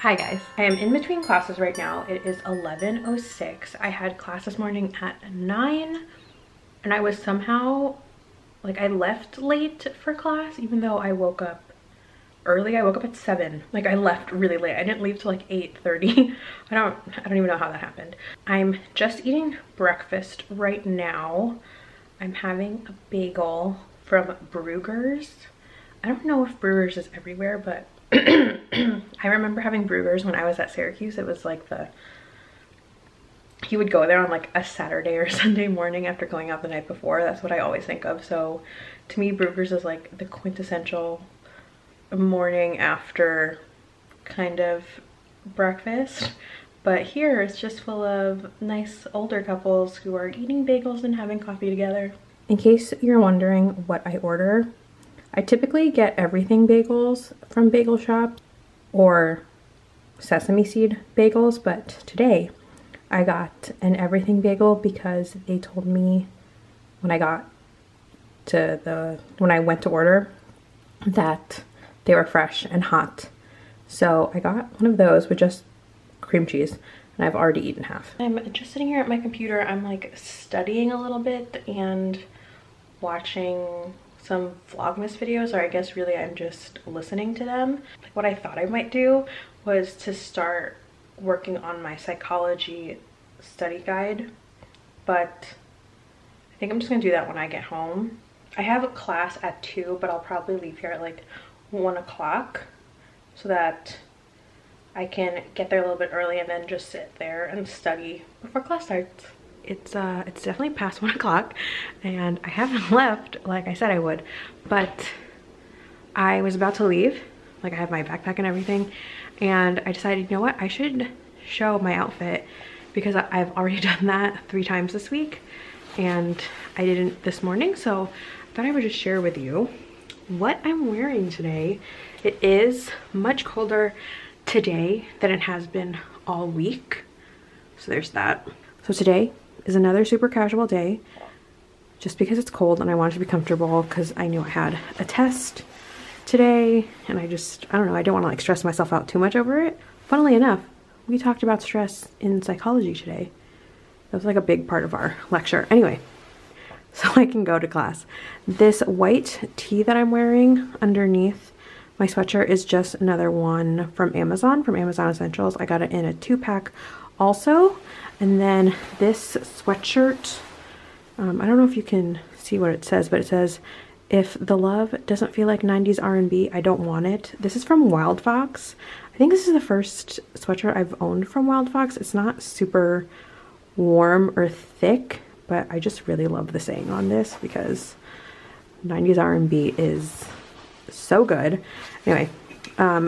Hi guys, I am in between classes right now. It is 11:06. I had class this morning at 9 and I was somehow, like, I left late for class even though I woke up early. I woke up at 7. Like, I left really late. I didn't leave till like 8:30. I don't even know how that happened. I'm just eating breakfast right now. I'm having a bagel from Bruegger's. I don't know if Brewers is everywhere, but I remember having Brewers when I was at Syracuse. It was like he would go there on like a Saturday or Sunday morning after going out the night before. That's what I always think of. So to me, Brewers is like the quintessential morning after kind of breakfast. But here it's just full of nice older couples who are eating bagels and having coffee together. In case you're wondering what I order, I typically get everything bagels from Bagel Shop or sesame seed bagels, but today I got an everything bagel because they told me when I went to order that they were fresh and hot. So I got one of those with just cream cheese and I've already eaten half. I'm just sitting here at my computer. I'm like studying a little bit and watching some Vlogmas videos, or I guess really I'm just listening to them. Like, what I thought I might do was to start working on my psychology study guide, but I think I'm just gonna do that when I get home. I have a class at 2, but I'll probably leave here at like 1 o'clock so that I can get there a little bit early and then just sit there and study before class starts. It's definitely past 1 o'clock and I haven't left like I said I would, but I was about to leave. Like, I have my backpack and everything, and I decided, you know what, I should show my outfit because I've already done that 3 times this week and I didn't this morning, so I thought I would just share with you what I'm wearing today. It is much colder today than it has been all week, so there's that. So today is another super casual day just because it's cold and I wanted to be comfortable because I knew I had a test today and I don't know, I don't want to like stress myself out too much over it. Funnily enough, we talked about stress in psychology today. That was like a big part of our lecture. Anyway, so I can go to class. This white tee that I'm wearing underneath my sweatshirt is just another one from Amazon Essentials. I got it in a 2-pack also. And then this sweatshirt, I don't know if you can see what it says, but it says, "If the love doesn't feel like 90s R&B, I don't want it." This is from Wild Fox. I think this is the first sweatshirt I've owned from Wild Fox. It's not super warm or thick, but I just really love the saying on this because 90s R&B is so good. Anyway,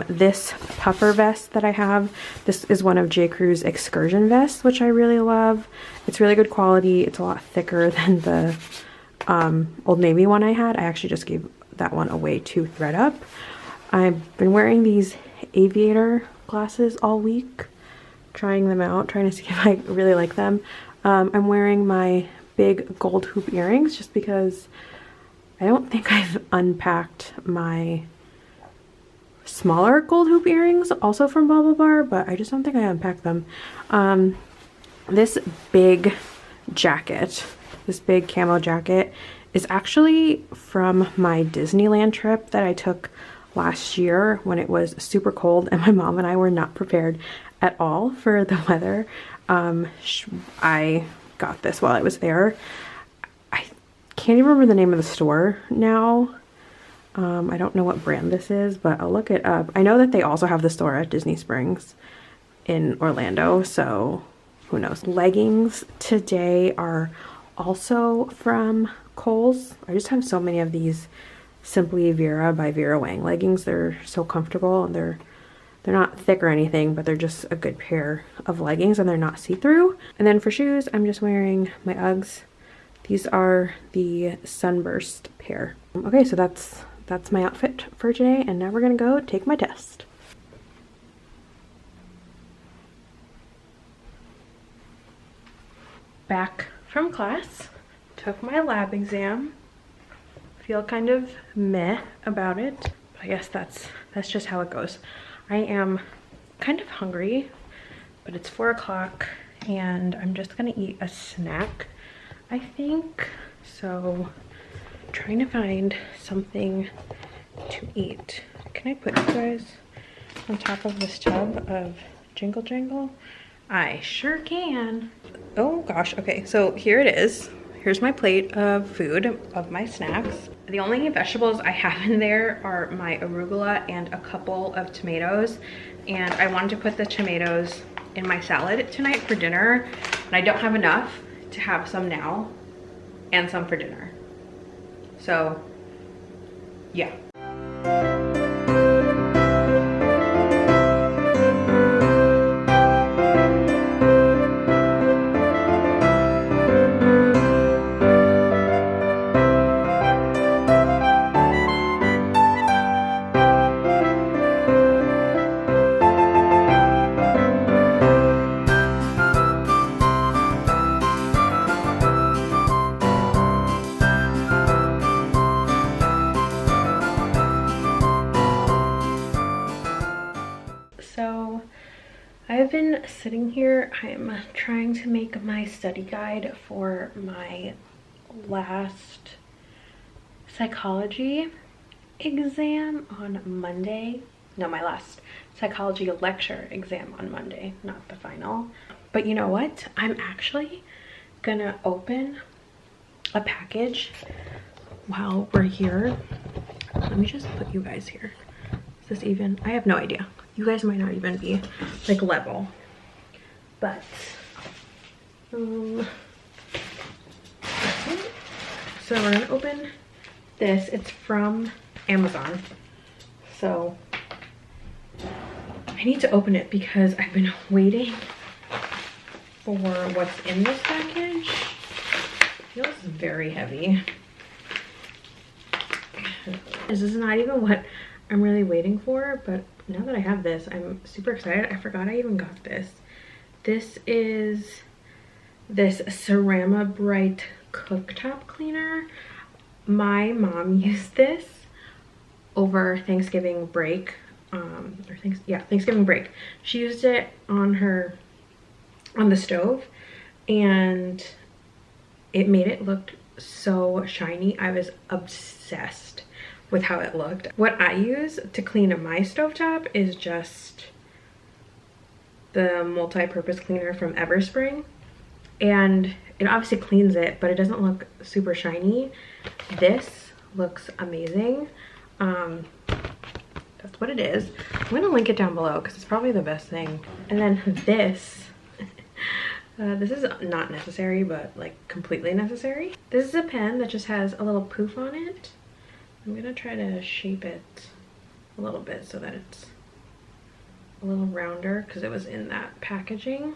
this puffer vest that I have, this is one of J. Crew's excursion vests, which I really love. It's really good quality. It's a lot thicker than the Old Navy one I had. I actually just gave that one away to ThredUp. I've been wearing these aviator glasses all week, trying them out, trying to see if I really like them. I'm wearing my big gold hoop earrings just because I don't think I've unpacked my smaller gold hoop earrings, also from Bubble Bar, but I just don't think I unpacked them. This big jacket, this big camo jacket, is actually from my Disneyland trip that I took last year when it was super cold and my mom and I were not prepared at all for the weather. I got this while I was there. I can't even remember the name of the store now. I don't know what brand this is, but I'll look it up. I know that they also have the store at Disney Springs in Orlando, so who knows. Leggings today are also from Kohl's. I just have so many of these Simply Vera by Vera Wang leggings. They're so comfortable and they're not thick or anything, but they're just a good pair of leggings and they're not see-through. And then for shoes, I'm just wearing my Uggs. These are the Sunburst pair. Okay, so that's my outfit for today, and now we're gonna go take my test. Back from class, took my lab exam. Feel kind of meh about it, but I guess that's just how it goes. I am kind of hungry, but it's 4 o'clock and I'm just gonna eat a snack, I think. So trying to find something to eat. Can I put you guys on top of this tub of Jingle Jangle? I sure can. Oh gosh, okay, so here it is. Here's my plate of food, of my snacks. The only vegetables I have in there are my arugula and a couple of tomatoes. And I wanted to put the tomatoes in my salad tonight for dinner. And I don't have enough to have some now and some for dinner. So, yeah. So I've been sitting here. I'm trying to make my study guide for my last psychology exam on Monday. No, my last psychology lecture exam on Monday, not the final. But you know what? I'm actually gonna open a package while we're here. Let me just put you guys here. Is this even? I have no idea. You guys might not even be like level, but so we're gonna open this. It's from Amazon, so I need to open it because I've been waiting for what's in this package. It feels very heavy. This is not even what I'm really waiting for, but now that I have this, I'm super excited. I forgot I even got this. This is this Cerama Bryte cooktop cleaner. My mom used this over Thanksgiving break, Thanksgiving break. She used it on the stove, and it made it look so shiny. I was obsessed with how it looked. What I use to clean my stovetop is just the multi-purpose cleaner from Everspring, and it obviously cleans it, but it doesn't look super shiny. This looks amazing. That's what it is. I'm gonna link it down below because it's probably the best thing. And then this this is not necessary, but like completely necessary. This is a pen that just has a little poof on it. I'm gonna try to shape it a little bit so that it's a little rounder because it was in that packaging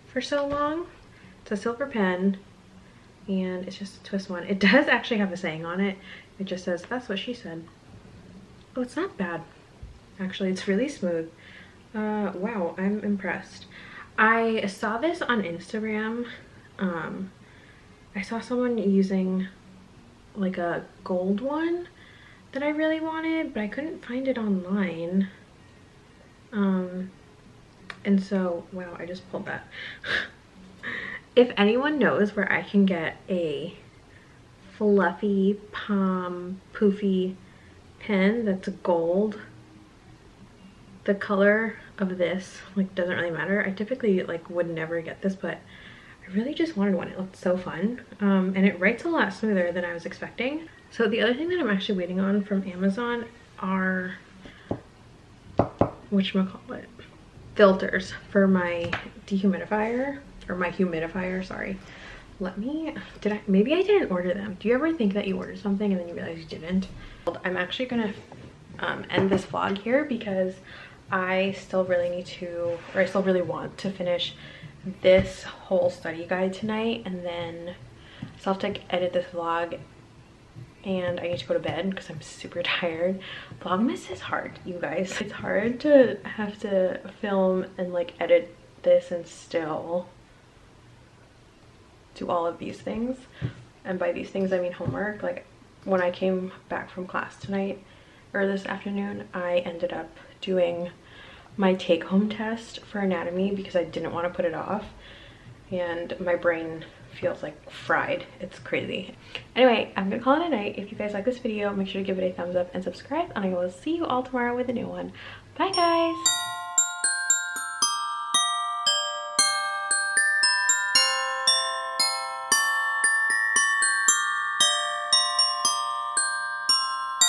for so long. It's a silver pen and it's just a twist one. It does actually have a saying on it. It just says, "That's what she said." Oh, it's not bad. Actually, it's really smooth. Wow, I'm impressed. I saw this on Instagram. I saw someone using like a gold one that I really wanted, but I couldn't find it online. And so, wow, I just pulled that. If anyone knows where I can get a fluffy palm poofy pen that's gold, the color of this like doesn't really matter. I typically like would never get this, but I really just wanted one. It looked so fun, and it writes a lot smoother than I was expecting. So the other thing that I'm actually waiting on from Amazon are whatchamacallit, filters for my dehumidifier, or my humidifier, sorry. Maybe I didn't order them. Do you ever think that you ordered something and then you realize you didn't? I'm actually gonna end this vlog here because I still really want to finish this whole study guide tonight, and then I still have to edit this vlog, and I need to go to bed because I'm super tired. Vlogmas is hard, you guys. It's hard to have to film and like edit this and still do all of these things. And by these things I mean homework. Like when I came back from class tonight or this afternoon, I ended up doing my take-home test for anatomy because I didn't want to put it off, and my brain feels like fried. It's crazy. Anyway, I'm gonna call it a night. If you guys like this video, make sure to give it a thumbs up and subscribe, and I will see you all tomorrow with a new one. Bye guys.